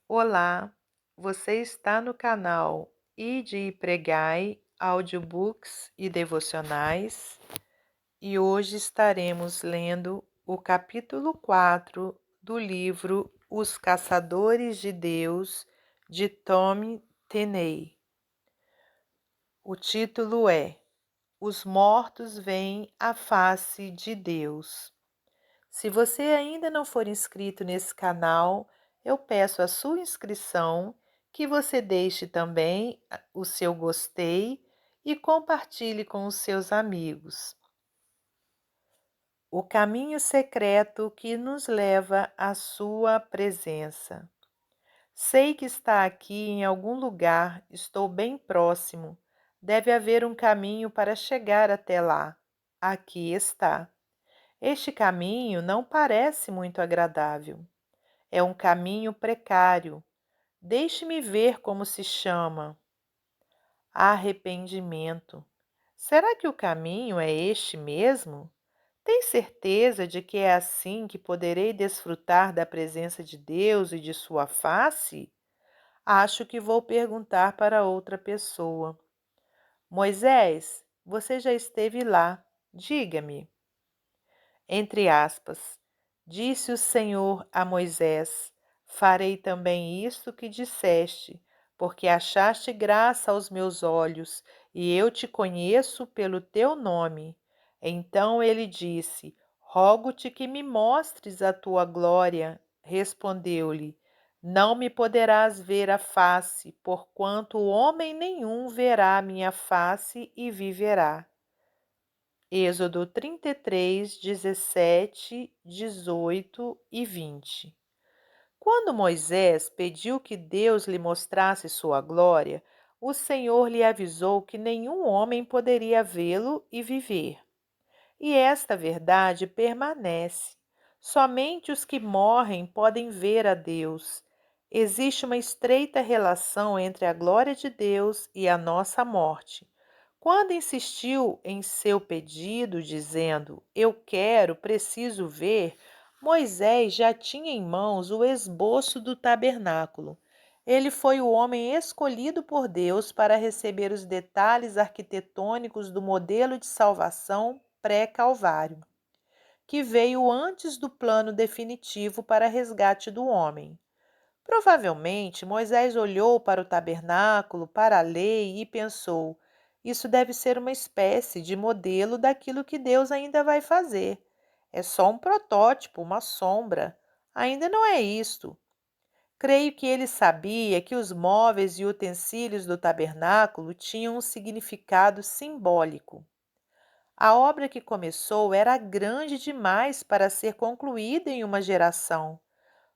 Olá, você está no canal Ide e Pregai, audiobooks e devocionais, e hoje estaremos lendo o capítulo 4 do livro Os Caçadores de Deus, de Tom Tenney. O título é Os Mortos Veem a Face de Deus. Se você ainda não for inscrito nesse canal, eu peço a sua inscrição, que você deixe também o seu gostei e compartilhe com os seus amigos. O caminho secreto que nos leva à sua presença. Sei que está aqui em algum lugar, estou bem próximo. Deve haver um caminho para chegar até lá. Aqui está. Este caminho não parece muito agradável. É um caminho precário. Deixe-me ver como se chama. Arrependimento. Será que o caminho é este mesmo? Tem certeza de que é assim que poderei desfrutar da presença de Deus e de sua face? Acho que vou perguntar para outra pessoa. Moisés, você já esteve lá. Diga-me. Entre aspas, disse o Senhor a Moisés: Farei também isto que disseste, porque achaste graça aos meus olhos, e eu te conheço pelo teu nome. Então ele disse: Rogo-te que me mostres a tua glória. Respondeu-lhe: Não me poderás ver a face, porquanto homem nenhum verá a minha face e viverá. Êxodo 33, 17, 18 e 20. Quando Moisés pediu que Deus lhe mostrasse sua glória, o Senhor lhe avisou que nenhum homem poderia vê-lo e viver. E esta verdade permanece. Somente os que morrem podem ver a Deus. Existe uma estreita relação entre a glória de Deus e a nossa morte. Quando insistiu em seu pedido, dizendo: Eu quero, preciso ver, Moisés já tinha em mãos o esboço do tabernáculo. Ele foi o homem escolhido por Deus para receber os detalhes arquitetônicos do modelo de salvação pré-Calvário, que veio antes do plano definitivo para resgate do homem. Provavelmente, Moisés olhou para o tabernáculo, para a lei e pensou: isso deve ser uma espécie de modelo daquilo que Deus ainda vai fazer. É só um protótipo, uma sombra. Ainda não é isto. Creio que ele sabia que os móveis e utensílios do tabernáculo tinham um significado simbólico. A obra que começou era grande demais para ser concluída em uma geração.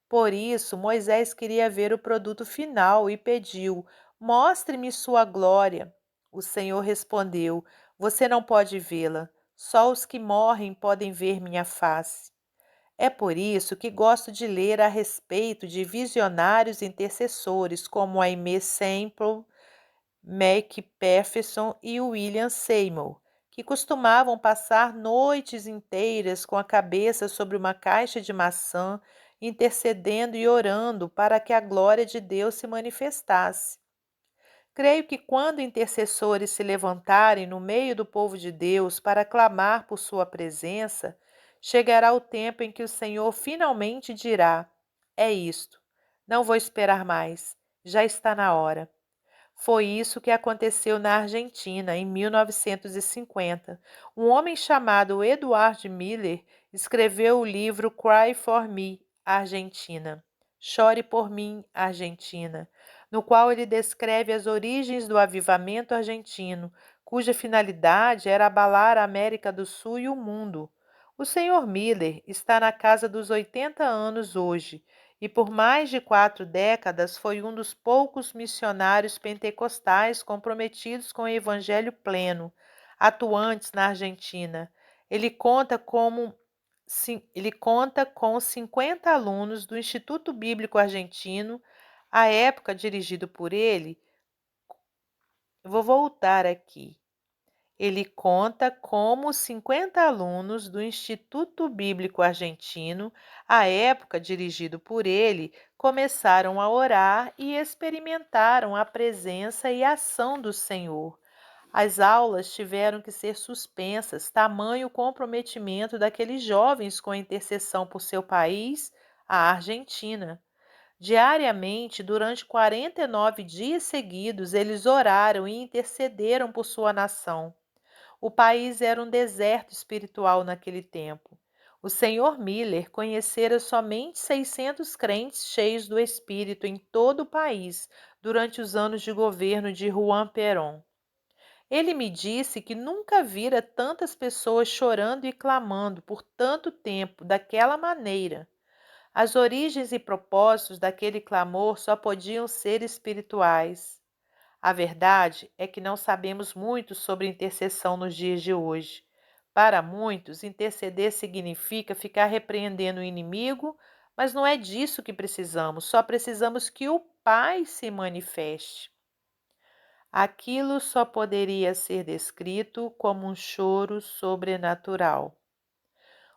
Por isso, Moisés queria ver o produto final e pediu: Mostre-me sua glória. O Senhor respondeu: Você não pode vê-la, só os que morrem podem ver minha face. É por isso que gosto de ler a respeito de visionários intercessores como Aimee Semple, MacPherson e William Seymour, que costumavam passar noites inteiras com a cabeça sobre uma caixa de maçã, intercedendo e orando para que a glória de Deus se manifestasse. Creio que quando intercessores se levantarem no meio do povo de Deus para clamar por sua presença, chegará o tempo em que o Senhor finalmente dirá: É isto, não vou esperar mais, já está na hora. Foi isso que aconteceu na Argentina, em 1950. Um homem chamado Edward Miller escreveu o livro Cry for Me, Argentina. Chore por mim, Argentina, no qual ele descreve as origens do avivamento argentino, cuja finalidade era abalar a América do Sul e o mundo. O Sr. Miller está na casa dos 80 anos hoje e por mais de 4 décadas foi um dos poucos missionários pentecostais comprometidos com o evangelho pleno, atuantes na Argentina. Ele conta com 50 alunos do Instituto Bíblico Argentino, à época dirigido por ele. Vou voltar aqui. Ele conta como 50 alunos do Instituto Bíblico Argentino, à época dirigido por ele, começaram a orar e experimentaram a presença e ação do Senhor. As aulas tiveram que ser suspensas, tamanho o comprometimento daqueles jovens com a intercessão por seu país, a Argentina. Diariamente, durante 49 dias seguidos, eles oraram e intercederam por sua nação. O país era um deserto espiritual naquele tempo. O Senhor Miller conhecera somente 600 crentes cheios do Espírito em todo o país durante os anos de governo de Juan Perón. Ele me disse que nunca vira tantas pessoas chorando e clamando por tanto tempo daquela maneira. As origens e propósitos daquele clamor só podiam ser espirituais. A verdade é que não sabemos muito sobre intercessão nos dias de hoje. Para muitos, interceder significa ficar repreendendo o inimigo, mas não é disso que precisamos, só precisamos que o Pai se manifeste. Aquilo só poderia ser descrito como um choro sobrenatural.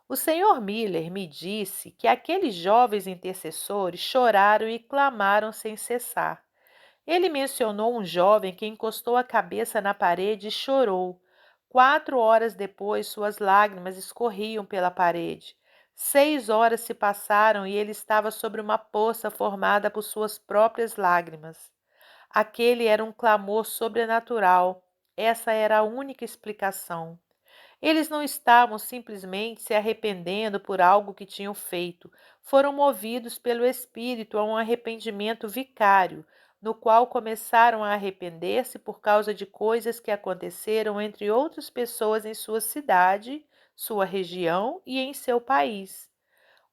O Sr. Miller me disse que aqueles jovens intercessores choraram e clamaram sem cessar. Ele mencionou um jovem que encostou a cabeça na parede e chorou. 4 horas depois, suas lágrimas escorriam pela parede. 6 horas se passaram e ele estava sobre uma poça formada por suas próprias lágrimas. Aquele era um clamor sobrenatural. Essa era a única explicação. Eles não estavam simplesmente se arrependendo por algo que tinham feito. Foram movidos pelo Espírito a um arrependimento vicário, no qual começaram a arrepender-se por causa de coisas que aconteceram entre outras pessoas em sua cidade, sua região e em seu país.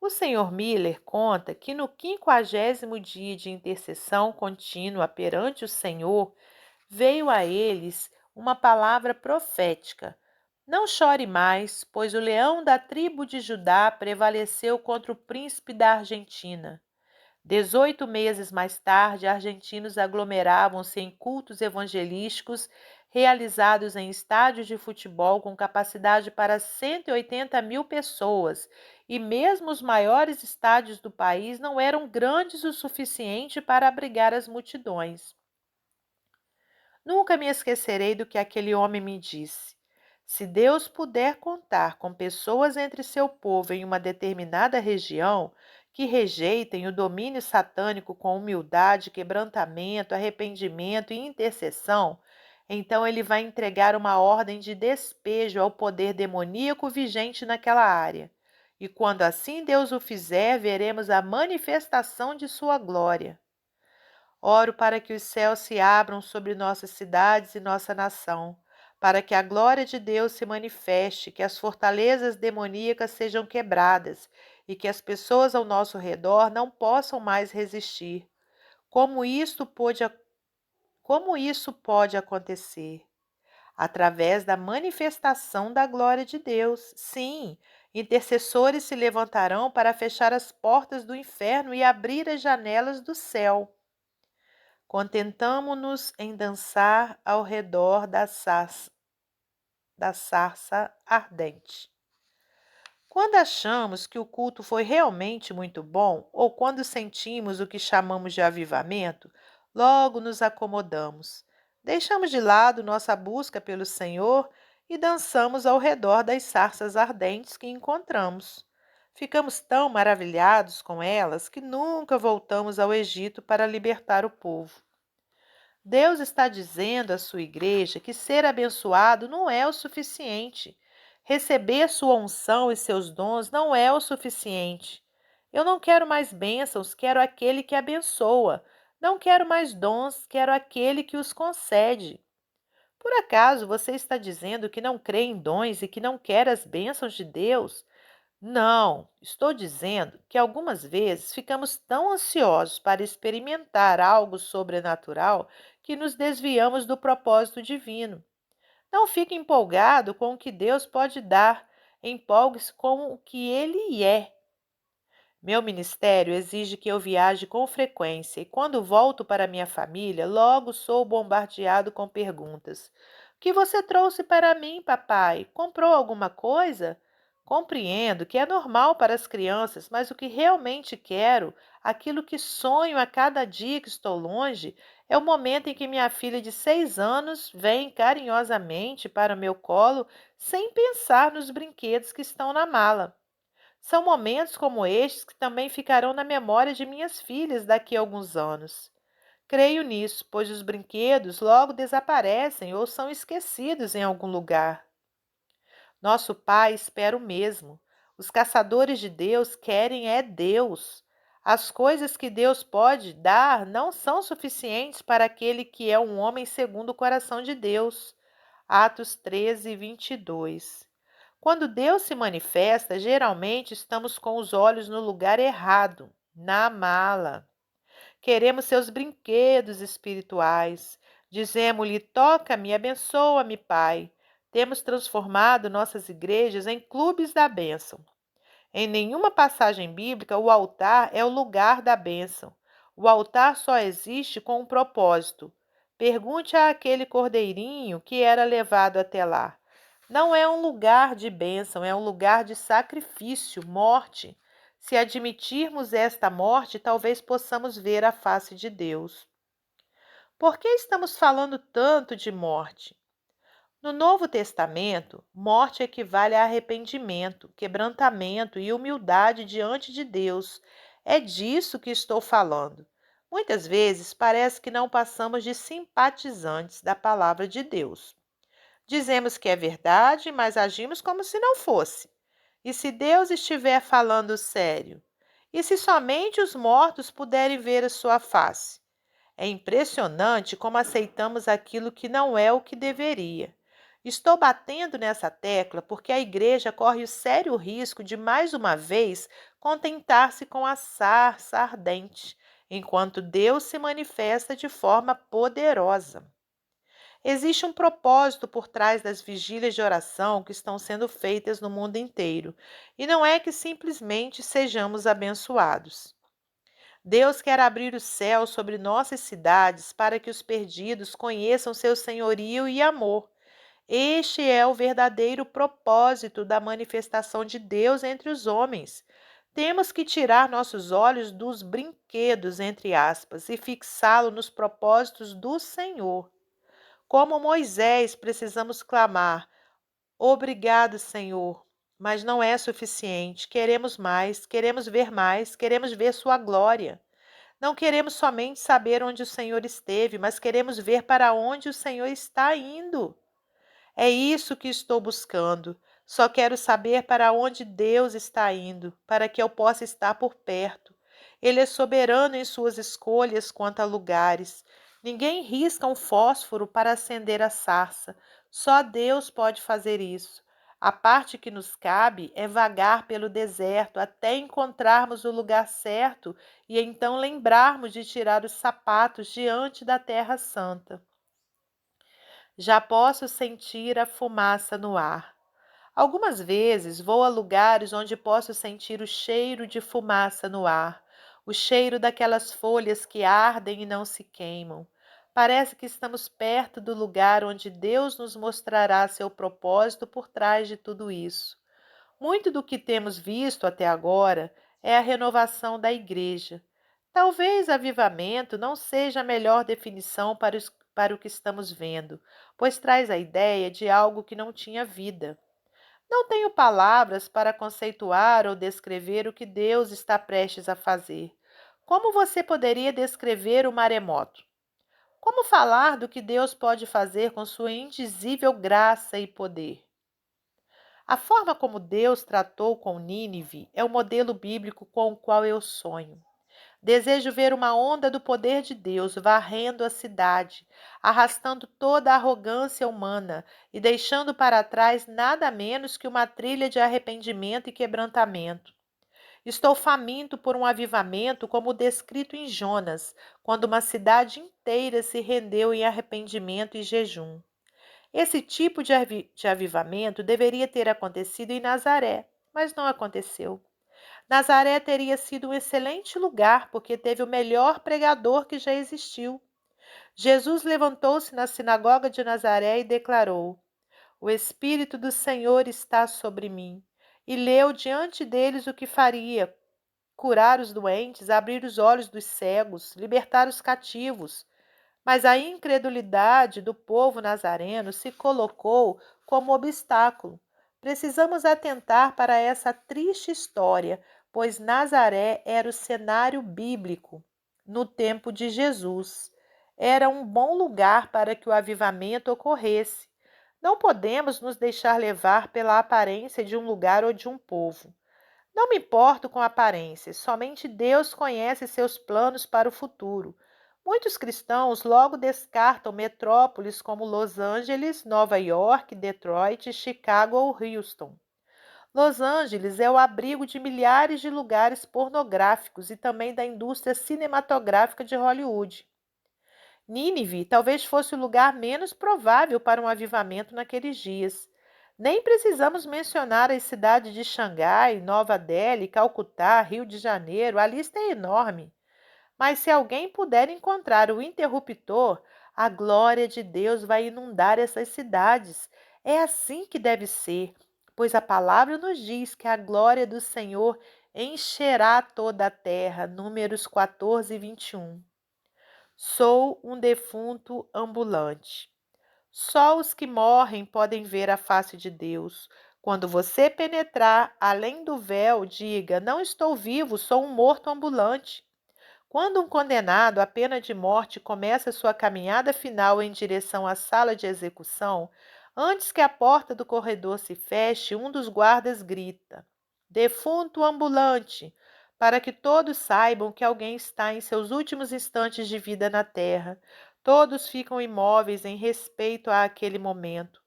O Sr. Miller conta que no 50º dia de intercessão contínua perante o Senhor, veio a eles uma palavra profética. Não chore mais, pois o leão da tribo de Judá prevaleceu contra o príncipe da Argentina. 18 meses mais tarde, argentinos aglomeravam-se em cultos evangelísticos realizados em estádios de futebol com capacidade para 180 mil pessoas, e mesmo os maiores estádios do país não eram grandes o suficiente para abrigar as multidões. Nunca me esquecerei do que aquele homem me disse. Se Deus puder contar com pessoas entre seu povo em uma determinada região que rejeitem o domínio satânico com humildade, quebrantamento, arrependimento e intercessão, então ele vai entregar uma ordem de despejo ao poder demoníaco vigente naquela área. E quando assim Deus o fizer, veremos a manifestação de sua glória. Oro para que os céus se abram sobre nossas cidades e nossa nação, para que a glória de Deus se manifeste, que as fortalezas demoníacas sejam quebradas e que as pessoas ao nosso redor não possam mais resistir. Como como isso pode acontecer? Através da manifestação da glória de Deus. Sim, intercessores se levantarão para fechar as portas do inferno e abrir as janelas do céu. Contentamo-nos em dançar ao redor da sarça ardente. Quando achamos que o culto foi realmente muito bom, ou quando sentimos o que chamamos de avivamento, logo nos acomodamos. Deixamos de lado nossa busca pelo Senhor e dançamos ao redor das sarças ardentes que encontramos. Ficamos tão maravilhados com elas que nunca voltamos ao Egito para libertar o povo. Deus está dizendo à sua igreja que ser abençoado não é o suficiente. Receber sua unção e seus dons não é o suficiente. Eu não quero mais bênçãos, quero aquele que abençoa. Não quero mais dons, quero aquele que os concede. Por acaso você está dizendo que não crê em dons e que não quer as bênçãos de Deus? Não, estou dizendo que algumas vezes ficamos tão ansiosos para experimentar algo sobrenatural que nos desviamos do propósito divino. Não fique empolgado com o que Deus pode dar, empolgue-se com o que Ele é. Meu ministério exige que eu viaje com frequência e quando volto para minha família, logo sou bombardeado com perguntas. Que você trouxe para mim, papai? Comprou alguma coisa? Compreendo que é normal para as crianças, mas o que realmente quero, aquilo que sonho a cada dia que estou longe, é o momento em que minha filha de 6 anos vem carinhosamente para o meu colo sem pensar nos brinquedos que estão na mala. São momentos como estes que também ficarão na memória de minhas filhas daqui a alguns anos. Creio nisso, pois os brinquedos logo desaparecem ou são esquecidos em algum lugar. Nosso Pai espera o mesmo. Os caçadores de Deus querem é Deus. As coisas que Deus pode dar não são suficientes para aquele que é um homem segundo o coração de Deus. Atos 13, 22. Quando Deus se manifesta, geralmente estamos com os olhos no lugar errado, na mala. Queremos seus brinquedos espirituais. Dizemos-lhe: toca-me, abençoa-me, Pai. Temos transformado nossas igrejas em clubes da bênção. Em nenhuma passagem bíblica, o altar é o lugar da bênção. O altar só existe com um propósito. Pergunte àquele cordeirinho que era levado até lá. Não é um lugar de bênção, é um lugar de sacrifício, morte. Se admitirmos esta morte, talvez possamos ver a face de Deus. Por que estamos falando tanto de morte? No Novo Testamento, morte equivale a arrependimento, quebrantamento e humildade diante de Deus. É disso que estou falando. Muitas vezes parece que não passamos de simpatizantes da palavra de Deus. Dizemos que é verdade, mas agimos como se não fosse. E se Deus estiver falando sério? E se somente os mortos puderem ver a sua face? É impressionante como aceitamos aquilo que não é o que deveria. Estou batendo nessa tecla porque a igreja corre o sério risco de, mais uma vez, contentar-se com a sarça ardente, enquanto Deus se manifesta de forma poderosa. Existe um propósito por trás das vigílias de oração que estão sendo feitas no mundo inteiro, e não é que simplesmente sejamos abençoados. Deus quer abrir o céu sobre nossas cidades para que os perdidos conheçam seu senhorio e amor. Este é o verdadeiro propósito da manifestação de Deus entre os homens. Temos que tirar nossos olhos dos brinquedos, entre aspas, e fixá-lo nos propósitos do Senhor. Como Moisés, precisamos clamar: obrigado, Senhor. Mas não é suficiente. Queremos mais, queremos ver sua glória. Não queremos somente saber onde o Senhor esteve, mas queremos ver para onde o Senhor está indo. É isso que estou buscando. Só quero saber para onde Deus está indo, para que eu possa estar por perto. Ele é soberano em suas escolhas quanto a lugares. Ninguém risca um fósforo para acender a sarça. Só Deus pode fazer isso. A parte que nos cabe é vagar pelo deserto até encontrarmos o lugar certo e então lembrarmos de tirar os sapatos diante da Terra Santa. Já posso sentir a fumaça no ar. Algumas vezes vou a lugares onde posso sentir o cheiro de fumaça no ar, o cheiro daquelas folhas que ardem e não se queimam. Parece que estamos perto do lugar onde Deus nos mostrará seu propósito por trás de tudo isso. Muito do que temos visto até agora é a renovação da igreja. Talvez avivamento não seja a melhor definição para o que estamos vendo, pois traz a ideia de algo que não tinha vida. Não tenho palavras para conceituar ou descrever o que Deus está prestes a fazer. Como você poderia descrever o maremoto? Como falar do que Deus pode fazer com sua indizível graça e poder? A forma como Deus tratou com Nínive é o modelo bíblico com o qual eu sonho. Desejo ver uma onda do poder de Deus varrendo a cidade, arrastando toda a arrogância humana e deixando para trás nada menos que uma trilha de arrependimento e quebrantamento. Estou faminto por um avivamento como o descrito em Jonas, quando uma cidade inteira se rendeu em arrependimento e jejum. Esse tipo de avivamento deveria ter acontecido em Nazaré, mas não aconteceu. Nazaré teria sido um excelente lugar porque teve o melhor pregador que já existiu. Jesus levantou-se na sinagoga de Nazaré e declarou: O Espírito do Senhor está sobre mim. E leu diante deles o que faria: curar os doentes, abrir os olhos dos cegos, libertar os cativos. Mas a incredulidade do povo nazareno se colocou como obstáculo. Precisamos atentar para essa triste história, pois Nazaré era o cenário bíblico no tempo de Jesus. Era um bom lugar para que o avivamento ocorresse. Não podemos nos deixar levar pela aparência de um lugar ou de um povo. Não me importo com aparências, somente Deus conhece seus planos para o futuro. Muitos cristãos logo descartam metrópoles como Los Angeles, Nova York, Detroit, Chicago ou Houston. Los Angeles é o abrigo de milhares de lugares pornográficos e também da indústria cinematográfica de Hollywood. Nínive talvez fosse o lugar menos provável para um avivamento naqueles dias. Nem precisamos mencionar as cidades de Xangai, Nova Delhi, Calcutá, Rio de Janeiro, a lista é enorme. Mas se alguém puder encontrar o interruptor, a glória de Deus vai inundar essas cidades. É assim que deve ser, pois a palavra nos diz que a glória do Senhor encherá toda a terra. Números 14, 21. Sou um defunto ambulante. Só os que morrem podem ver a face de Deus. Quando você penetrar além do véu, diga: Não estou vivo, sou um morto ambulante. Quando um condenado à pena de morte começa sua caminhada final em direção à sala de execução, antes que a porta do corredor se feche, um dos guardas grita: Defunto ambulante! Para que todos saibam que alguém está em seus últimos instantes de vida na terra. Todos ficam imóveis em respeito àquele momento.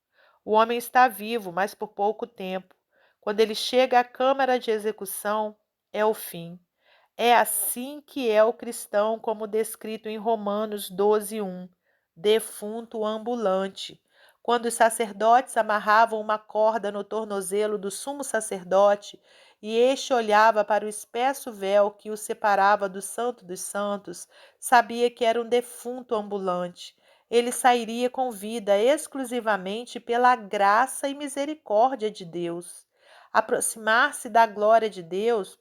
O homem está vivo, mas por pouco tempo. Quando ele chega à câmara de execução, é o fim. É assim que é o cristão, como descrito em Romanos 12:1, defunto ambulante. Quando os sacerdotes amarravam uma corda no tornozelo do sumo sacerdote e este olhava para o espesso véu que o separava do Santo dos Santos, sabia que era um defunto ambulante. Ele sairia com vida exclusivamente pela graça e misericórdia de Deus. Aproximar-se da glória de Deus,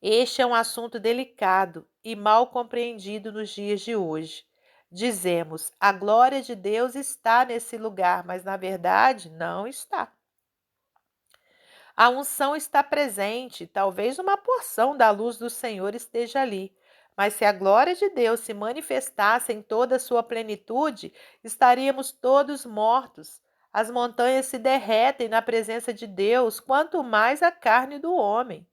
este é um assunto delicado e mal compreendido nos dias de hoje. Dizemos, a glória de Deus está nesse lugar, mas na verdade não está. A unção está presente, talvez uma porção da luz do Senhor esteja ali. Mas se a glória de Deus se manifestasse em toda a sua plenitude, estaríamos todos mortos. As montanhas se derretem na presença de Deus, quanto mais a carne do homem.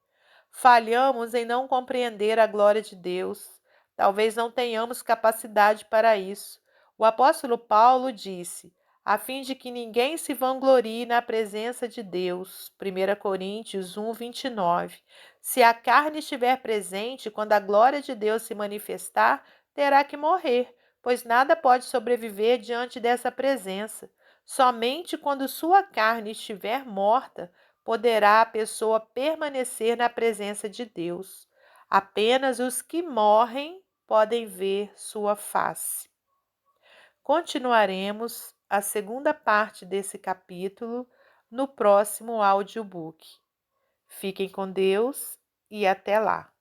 Falhamos em não compreender a glória de Deus. Talvez não tenhamos capacidade para isso. O apóstolo Paulo disse: a fim de que ninguém se vanglorie na presença de Deus. 1 Coríntios 1, 29. Se a carne estiver presente quando a glória de Deus se manifestar, terá que morrer, pois nada pode sobreviver diante dessa presença. Somente quando sua carne estiver morta, poderá a pessoa permanecer na presença de Deus. Apenas os que morrem podem ver sua face. Continuaremos a segunda parte desse capítulo no próximo audiobook. Fiquem com Deus e até lá!